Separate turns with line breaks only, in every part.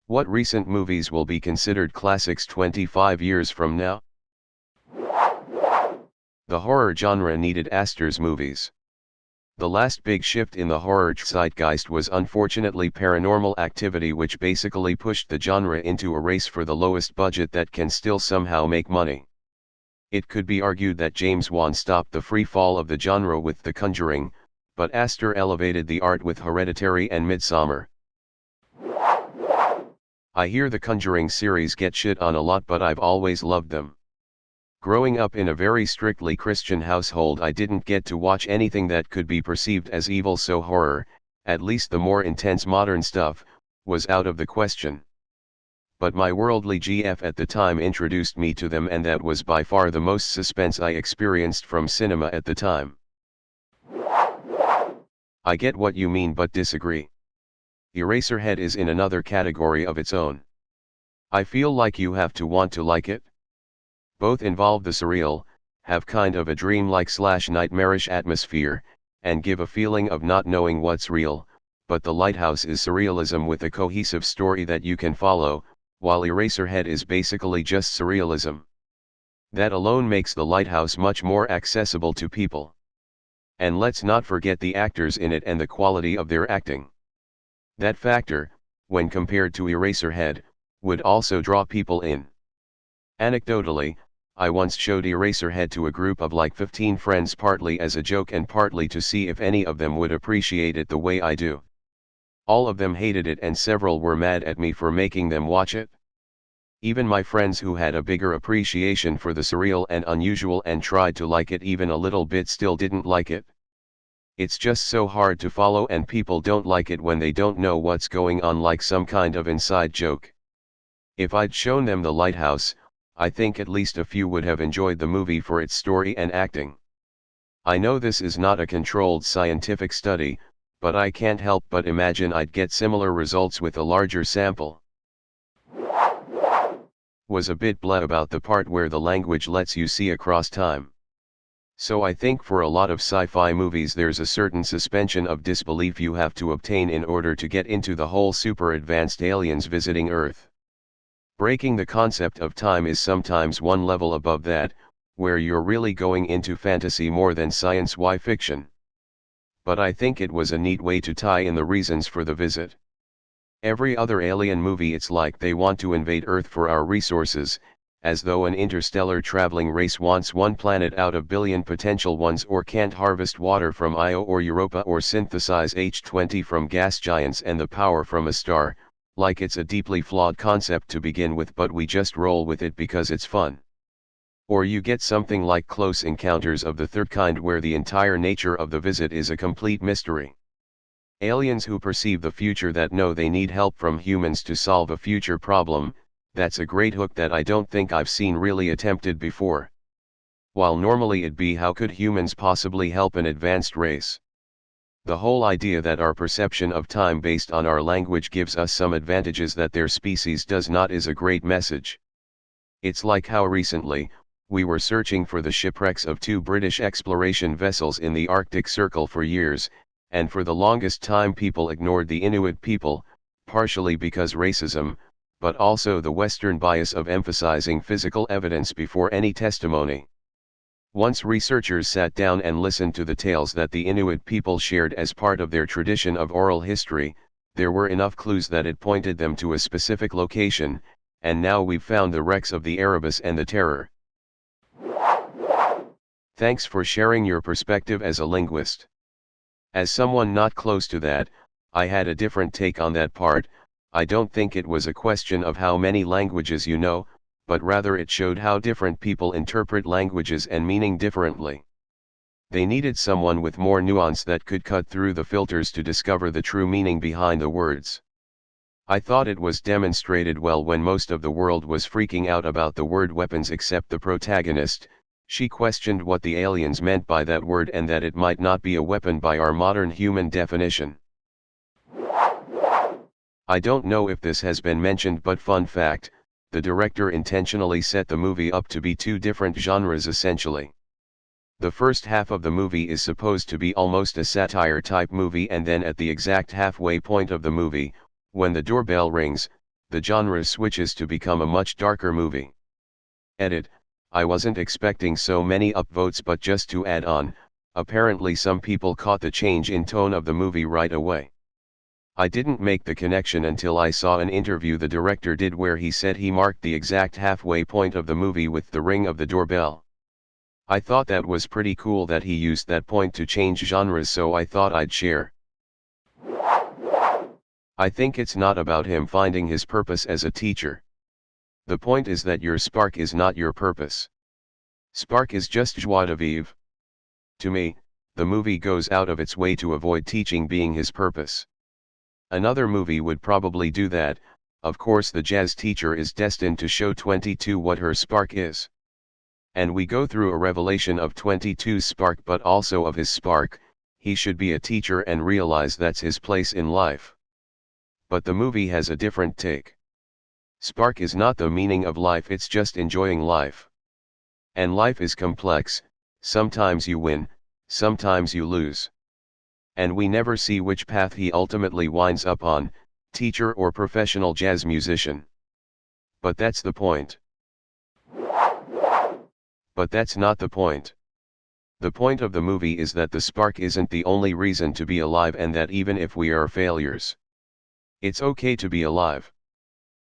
What recent movies will be considered classics 25 years from now? The horror genre needed Astor's movies. The last big shift in the horror zeitgeist was unfortunately Paranormal Activity, which basically pushed the genre into a race for the lowest budget that can still somehow make money. It could be argued that James Wan stopped the free fall of the genre with The Conjuring, but Astor elevated the art with Hereditary and Midsommar. I hear the Conjuring series get shit on a lot, but I've always loved them. Growing up in a very strictly Christian household, I didn't get to watch anything that could be perceived as evil, so horror, at least the more intense modern stuff, was out of the question. But my worldly GF at the time introduced me to them, and that was by far the most suspense I experienced from cinema at the time. I get what you mean but disagree. Eraserhead is in another category of its own. I feel like you have to want to like it. Both involve the surreal, have kind of a dreamlike / nightmarish atmosphere, and give a feeling of not knowing what's real, but The Lighthouse is surrealism with a cohesive story that you can follow, while Eraserhead is basically just surrealism. That alone makes The Lighthouse much more accessible to people. And let's not forget the actors in it and the quality of their acting. That factor, when compared to Eraserhead, would also draw people in. Anecdotally, I once showed Eraserhead to a group of like 15 friends, partly as a joke and partly to see if any of them would appreciate it the way I do. All of them hated it and several were mad at me for making them watch it. Even my friends who had a bigger appreciation for the surreal and unusual and tried to like it even a little bit still didn't like it. It's just so hard to follow, and people don't like it when they don't know what's going on, like some kind of inside joke. If I'd shown them The Lighthouse, I think at least a few would have enjoyed the movie for its story and acting. I know this is not a controlled scientific study, but I can't help but imagine I'd get similar results with a larger sample. Was a bit blah about the part where the language lets you see across time. So I think for a lot of sci-fi movies there's a certain suspension of disbelief you have to obtain in order to get into the whole super advanced aliens visiting Earth. Breaking the concept of time is sometimes one level above that, where you're really going into fantasy more than science fiction. But I think it was a neat way to tie in the reasons for the visit. Every other alien movie, it's like they want to invade Earth for our resources, as though an interstellar traveling race wants one planet out of billion potential ones, or can't harvest water from Io or Europa, or synthesize H20 from gas giants and the power from a star. Like it's a deeply flawed concept to begin with, but we just roll with it because it's fun. Or you get something like Close Encounters of the Third Kind, where the entire nature of the visit is a complete mystery. Aliens who perceive the future that know they need help from humans to solve a future problem. That's a great hook that I don't think I've seen really attempted before. While normally it'd be, how could humans possibly help an advanced race? The whole idea that our perception of time based on our language gives us some advantages that their species does not is a great message. It's like how recently, we were searching for the shipwrecks of 2 British exploration vessels in the Arctic Circle for years, and for the longest time people ignored the Inuit people, partially because racism, but also the Western bias of emphasizing physical evidence before any testimony. Once researchers sat down and listened to the tales that the Inuit people shared as part of their tradition of oral history, there were enough clues that it pointed them to a specific location, and now we've found the wrecks of the Erebus and the Terror. Thanks for sharing your perspective as a linguist. As someone not close to that, I had a different take on that part. I don't think it was a question of how many languages you know, but rather it showed how different people interpret languages and meaning differently. They needed someone with more nuance that could cut through the filters to discover the true meaning behind the words. I thought it was demonstrated well when most of the world was freaking out about the word weapons except the protagonist. She questioned what the aliens meant by that word and that it might not be a weapon by our modern human definition. I don't know if this has been mentioned, but fun fact, the director intentionally set the movie up to be 2 different genres essentially. The first half of the movie is supposed to be almost a satire type movie, and then at the exact halfway point of the movie, when the doorbell rings, the genre switches to become a much darker movie. Edit, I wasn't expecting so many upvotes, but just to add on, apparently some people caught the change in tone of the movie right away. I didn't make the connection until I saw an interview the director did where he said he marked the exact halfway point of the movie with the ring of the doorbell. I thought that was pretty cool that he used that point to change genres, so I thought I'd share. I think it's not about him finding his purpose as a teacher. The point is that your spark is not your purpose. Spark is just joie de vivre. To me, the movie goes out of its way to avoid teaching being his purpose. Another movie would probably do that. Of course, the jazz teacher is destined to show 22 what her spark is. And we go through a revelation of 22's spark, but also of his spark. He should be a teacher and realize that's his place in life. But the movie has a different take. Spark is not the meaning of life, it's just enjoying life. And life is complex, sometimes you win, sometimes you lose. And we never see which path he ultimately winds up on, teacher or professional jazz musician. But that's the point. But that's not the point. The point of the movie is that the spark isn't the only reason to be alive, and that even if we are failures, it's okay to be alive.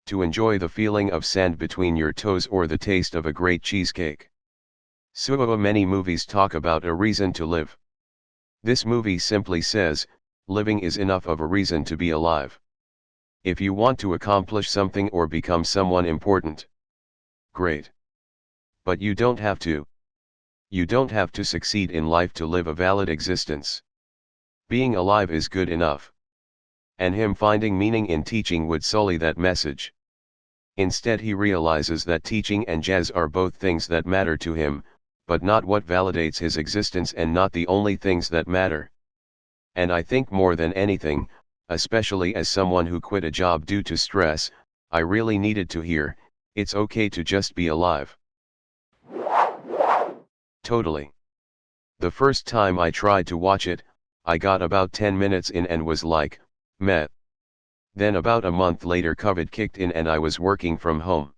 To enjoy the feeling of sand between your toes or the taste of a great cheesecake. So many movies talk about a reason to live. This movie simply says, living is enough of a reason to be alive. If you want to accomplish something or become someone important, great. But you don't have to. You don't have to succeed in life to live a valid existence. Being alive is good enough. And him finding meaning in teaching would sully that message. Instead, he realizes that teaching and jazz are both things that matter to him, but not what validates his existence and not the only things that matter. And I think more than anything, especially as someone who quit a job due to stress, I really needed to hear, it's okay to just be alive. Totally. The first time I tried to watch it, I got about 10 minutes in and was like, meh. Then about a month later COVID kicked in and I was working from home.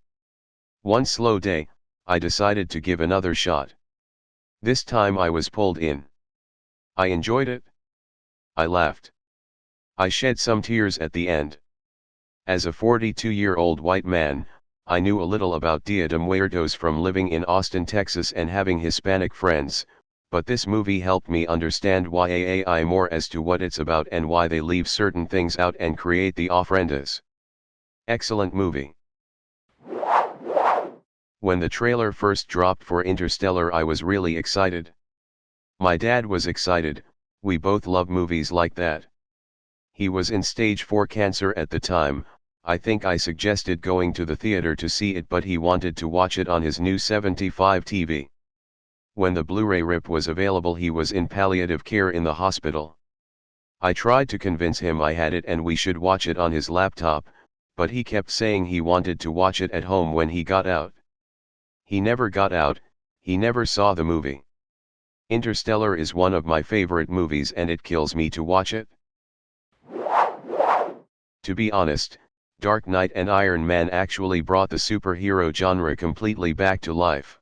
One slow day, I decided to give another shot. This time I was pulled in. I enjoyed it. I laughed. I shed some tears at the end. As a 42-year-old white man, I knew a little about Dia de Muertos from living in Austin, Texas and having Hispanic friends, but this movie helped me understand why AI more as to what it's about and why they leave certain things out and create the ofrendas. Excellent movie. When the trailer first dropped for Interstellar, I was really excited. My dad was excited, we both love movies like that. He was in stage 4 cancer at the time. I think I suggested going to the theater to see it, but he wanted to watch it on his new 75 TV. When the Blu-ray rip was available, he was in palliative care in the hospital. I tried to convince him I had it and we should watch it on his laptop, but he kept saying he wanted to watch it at home when he got out. He never got out, he never saw the movie. Interstellar is one of my favorite movies and it kills me to watch it. To be honest, Dark Knight and Iron Man actually brought the superhero genre completely back to life.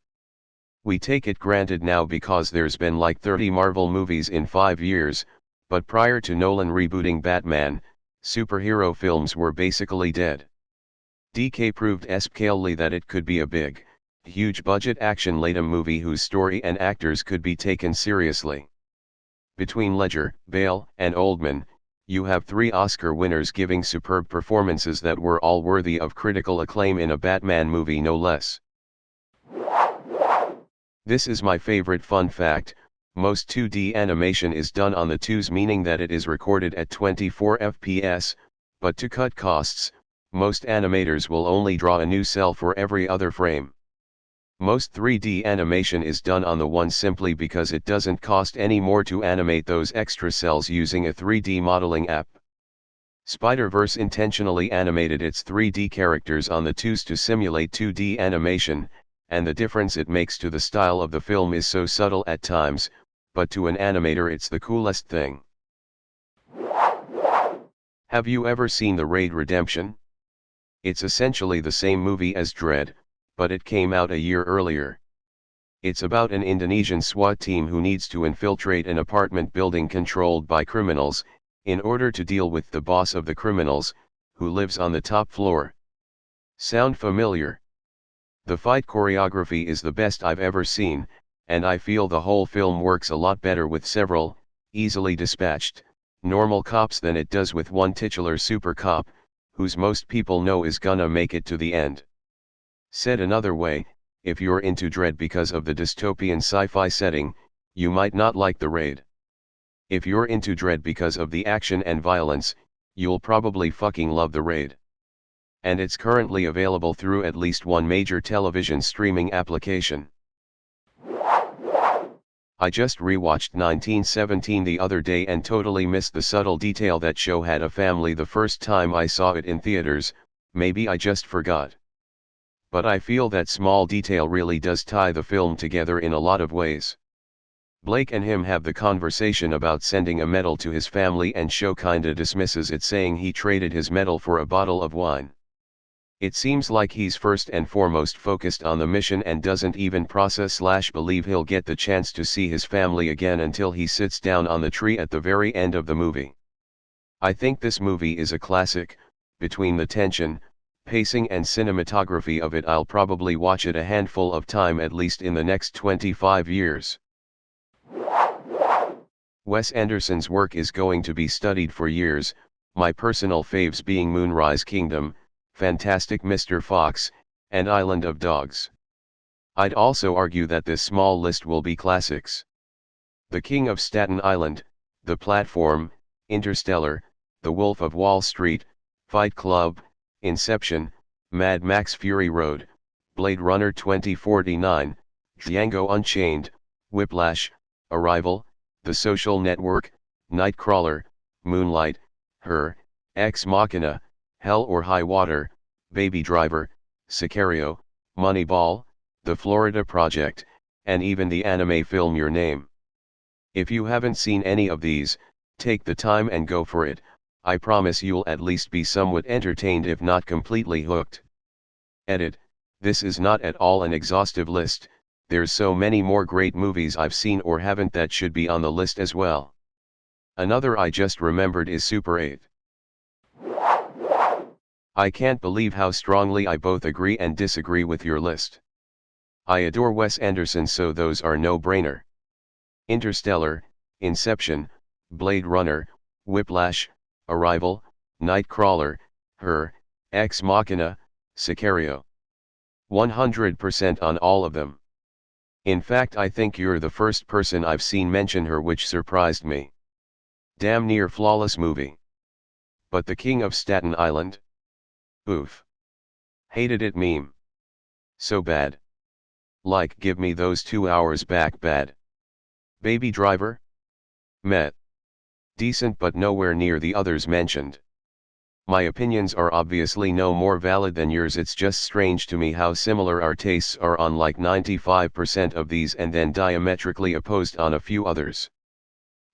We take it granted now because there's been like 30 Marvel movies in 5 years, but prior to Nolan rebooting Batman, superhero films were basically dead. DK proved escalely that it could be a big, huge budget action-laden movie whose story and actors could be taken seriously. Between Ledger, Bale, and Oldman, you have 3 Oscar winners giving superb performances that were all worthy of critical acclaim in a Batman movie no less. This is my favorite fun fact, most 2D animation is done on the 2s, meaning that it is recorded at 24 FPS, but to cut costs, most animators will only draw a new cell for every other frame. Most 3D animation is done on the 1 simply because it doesn't cost any more to animate those extra cells using a 3D modeling app. Spider-Verse intentionally animated its 3D characters on the 2s to simulate 2D animation, and the difference it makes to the style of the film is so subtle at times, but to an animator it's the coolest thing. Have you ever seen The Raid Redemption? It's essentially the same movie as Dredd, but it came out a year earlier. It's about an Indonesian SWAT team who needs to infiltrate an apartment building controlled by criminals, in order to deal with the boss of the criminals, who lives on the top floor. Sound familiar? The fight choreography is the best I've ever seen, and I feel the whole film works a lot better with several, easily dispatched, normal cops than it does with one titular super cop, whose most people know is gonna make it to the end. Said another way, if you're into Dredd because of the dystopian sci-fi setting, you might not like The Raid. If you're into Dredd because of the action and violence, you'll probably fucking love The Raid. And it's currently available through at least one major television streaming application. I just rewatched 1917 the other day and totally missed the subtle detail that show had a family the first time I saw it in theaters. Maybe I just forgot. But I feel that small detail really does tie the film together in a lot of ways. Blake and him have the conversation about sending a medal to his family and Show kinda dismisses it, saying he traded his medal for a bottle of wine. It seems like he's first and foremost focused on the mission and doesn't even process/believe he'll get the chance to see his family again until he sits down on the tree at the very end of the movie. I think this movie is a classic. Between the tension, pacing and cinematography of it, I'll probably watch it a handful of times at least in the next 25 years. Wes Anderson's work is going to be studied for years, my personal faves being Moonrise Kingdom, Fantastic Mr. Fox, and Island of Dogs. I'd also argue that this small list will be classics. The King of Staten Island, The Platform, Interstellar, The Wolf of Wall Street, Fight Club, Inception, Mad Max Fury Road, Blade Runner 2049, Django Unchained, Whiplash, Arrival, The Social Network, Nightcrawler, Moonlight, Her, Ex Machina, Hell or High Water, Baby Driver, Sicario, Moneyball, The Florida Project, and even the anime film Your Name. If you haven't seen any of these, take the time and go for it. I promise you'll at least be somewhat entertained if not completely hooked. Edit, this is not at all an exhaustive list, there's so many more great movies I've seen or haven't that should be on the list as well. Another I just remembered is Super 8. I can't believe how strongly I both agree and disagree with your list. I adore Wes Anderson, so those are no-brainer. Interstellar, Inception, Blade Runner, Whiplash, Arrival, Nightcrawler, Her, Ex Machina, Sicario. 100% on all of them. In fact, I think you're the first person I've seen mention Her, which surprised me. Damn near flawless movie. But The King of Staten Island? Oof. Hated it meme. So bad. Like, give me those 2 hours back bad. Baby Driver? Meh. Decent but nowhere near the others mentioned. My opinions are obviously no more valid than yours, it's just strange to me how similar our tastes are on like 95% of these and then diametrically opposed on a few others.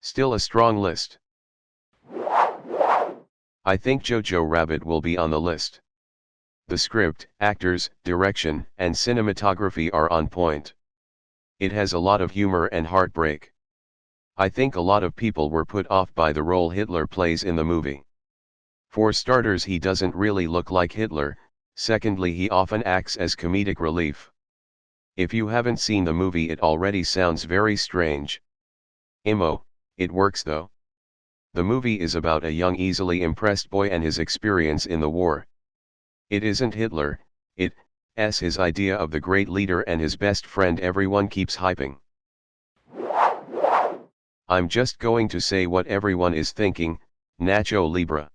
Still a strong list. I think Jojo Rabbit will be on the list. The script, actors, direction, and cinematography are on point. It has a lot of humor and heartbreak. I think a lot of people were put off by the role Hitler plays in the movie. For starters, he doesn't really look like Hitler. Secondly, he often acts as comedic relief. If you haven't seen the movie, it already sounds very strange. It works though. The movie is about a young, easily impressed boy and his experience in the war. It isn't Hitler, it's his idea of the great leader and his best friend everyone keeps hyping. I'm just going to say what everyone is thinking, Nacho Libre.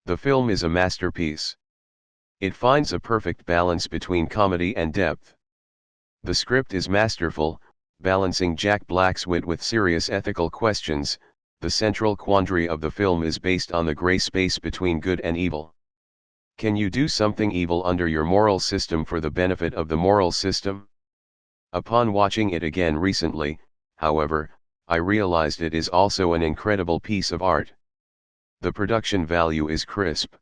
The film is a masterpiece. It finds a perfect balance between comedy and depth. The script is masterful, balancing Jack Black's wit with serious ethical questions. The central quandary of the film is based on the gray space between good and evil. Can you do something evil under your moral system for the benefit of the moral system? Upon watching it again recently, however, I realized it is also an incredible piece of art. The production value is crisp.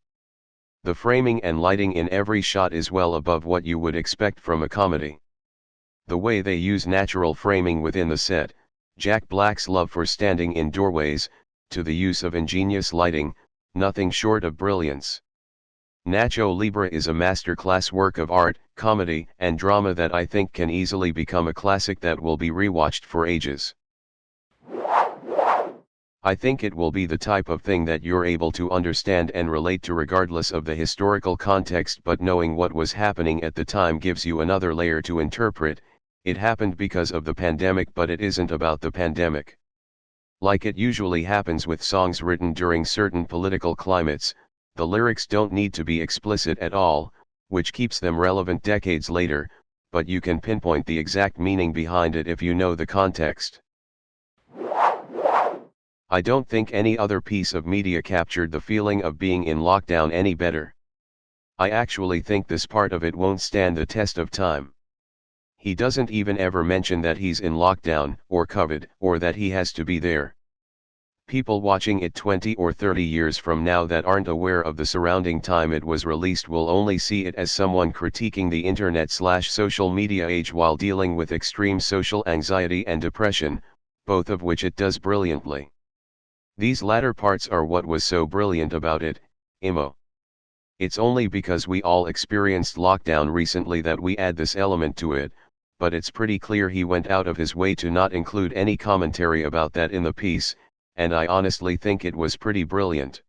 The framing and lighting in every shot is well above what you would expect from a comedy. The way they use natural framing within the set, Jack Black's love for standing in doorways, to the use of ingenious lighting, nothing short of brilliance. Nacho Libre is a masterclass work of art, comedy, and drama that I think can easily become a classic that will be rewatched for ages. I think it will be the type of thing that you're able to understand and relate to regardless of the historical context, but knowing what was happening at the time gives you another layer to interpret. It happened because of the pandemic, but it isn't about the pandemic. Like it usually happens with songs written during certain political climates, the lyrics don't need to be explicit at all, which keeps them relevant decades later, but you can pinpoint the exact meaning behind it if you know the context. I don't think any other piece of media captured the feeling of being in lockdown any better. I actually think this part of it won't stand the test of time. He doesn't even ever mention that he's in lockdown, or COVID, or that he has to be there. People watching it 20 or 30 years from now that aren't aware of the surrounding time it was released will only see it as someone critiquing the internet/social media age while dealing with extreme social anxiety and depression, both of which it does brilliantly. These latter parts are what was so brilliant about it, Imo. It's only because we all experienced lockdown recently that we add this element to it, but it's pretty clear he went out of his way to not include any commentary about that in the piece, and I honestly think it was pretty brilliant.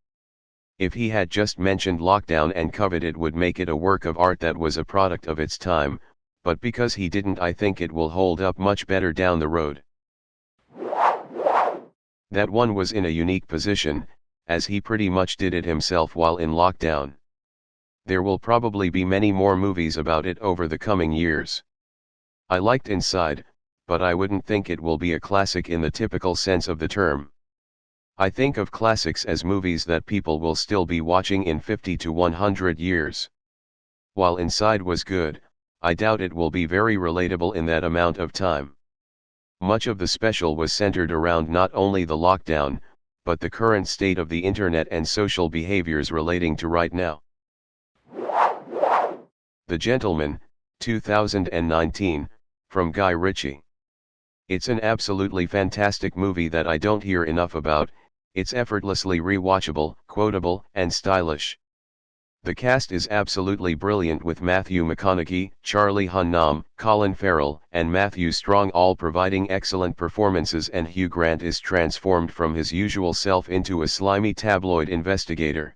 If he had just mentioned lockdown and COVID, it would make it a work of art that was a product of its time, but because he didn't, I think it will hold up much better down the road. That one was in a unique position, as he pretty much did it himself while in lockdown. There will probably be many more movies about it over the coming years. I liked Inside, but I wouldn't think it will be a classic in the typical sense of the term. I think of classics as movies that people will still be watching in 50 to 100 years. While Inside was good, I doubt it will be very relatable in that amount of time. Much of the special was centered around not only the lockdown, but the current state of the internet and social behaviors relating to right now. The Gentleman, 2019, from Guy Ritchie. It's an absolutely fantastic movie that I don't hear enough about. It's effortlessly rewatchable, quotable, and stylish. The cast is absolutely brilliant, with Matthew McConaughey, Charlie Hunnam, Colin Farrell, and Matthew Strong all providing excellent performances, and Hugh Grant is transformed from his usual self into a slimy tabloid investigator.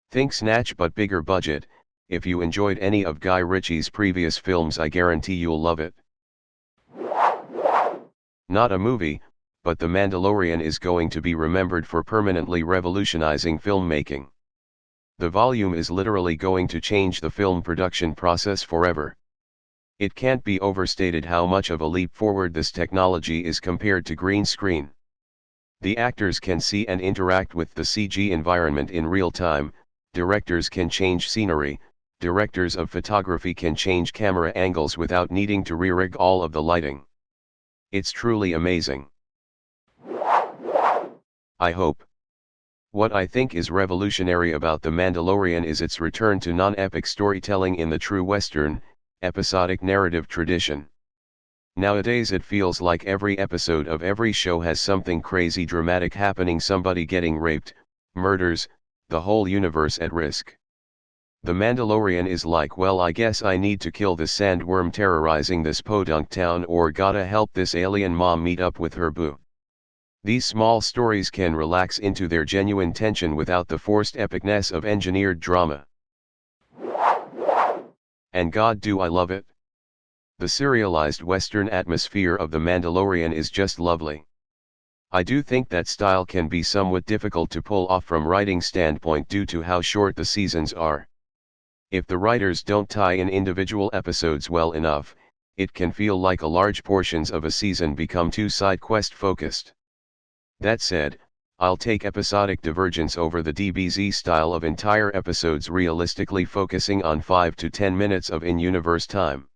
Think Snatch but bigger budget. If you enjoyed any of Guy Ritchie's previous films, I guarantee you'll love it. Not a movie, but The Mandalorian is going to be remembered for permanently revolutionizing filmmaking. The volume is literally going to change the film production process forever. It can't be overstated how much of a leap forward this technology is compared to green screen. The actors can see and interact with the CG environment in real time, directors can change scenery, directors of photography can change camera angles without needing to re-rig all of the lighting. It's truly amazing. I hope. What I think is revolutionary about The Mandalorian is its return to non-epic storytelling in the true Western, episodic narrative tradition. Nowadays it feels like every episode of every show has something crazy dramatic happening, somebody getting raped, murders, the whole universe at risk. The Mandalorian is like, well, I guess I need to kill this sandworm terrorizing this podunk town, or gotta help this alien mom meet up with her boo. These small stories can relax into their genuine tension without the forced epicness of engineered drama. And God, do I love it! The serialized Western atmosphere of The Mandalorian is just lovely. I do think that style can be somewhat difficult to pull off from writing standpoint due to how short the seasons are. If the writers don't tie in individual episodes well enough, it can feel like a large portions of a season become too side quest focused. That said, I'll take episodic divergence over the DBZ style of entire episodes realistically focusing on 5 to 10 minutes of in-universe time.